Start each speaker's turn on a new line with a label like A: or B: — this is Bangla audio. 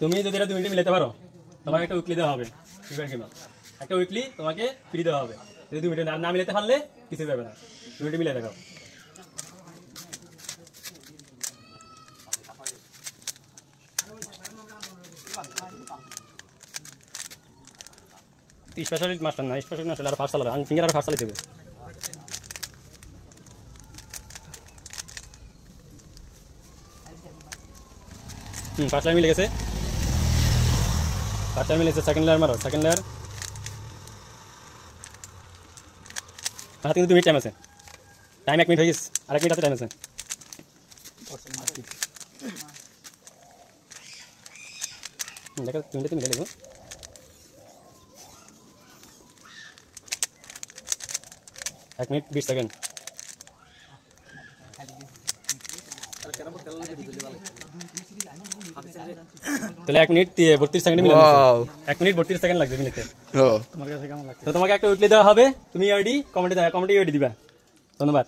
A: তুমি যদি এটা 2 মিনিটে মিলাতে পারো তোমাকে একটা উইকলি দেওয়া হবে। একটা উইকলি তোমাকে ফ্রি দেওয়া হবে। যদি 2 মিনিটে না মিলাতে পারলে কিছু পাবে না। 2 মিনিটে মিলাই দেখাও। স্পেশালিস্ট মাস্টার না, স্পেশালিস্ট মাস্টার আর ফার্স্ট চালাবে, আমি ফিঙ্গার আর ফার্স্ট চালাতে হবে। ফার্স্ট লাইন মিলে গেছে, ফার্স্ট লাইন মিলে গেছে। সেকেন্ড লেয়ার মারো, সেকেন্ড লেয়ার। হাতে কিন্তু 2 মিনিট টাইম আছে, টাইম 1 মিনিট হয়ে গেছে, আর 1 মিনিট হাতে টাইম আছে। দেখো 2 মিনিটে মিলে দেবো। 1 মিনিট 20 সেকেন্ড। তাহলে 1 মিনিট 32 সেকেন্ড মিলে দিয়েছে। 1 মিনিট 32 সেকেন্ড লাগবে মিলাতে। তোমার কাছে কেমন লাগছে? তো তোমাকে একটা উইকলি দেওয়া হবে, তুমি ইউআইডি কমেন্টে ইউআইডি দিবা। ধন্যবাদ।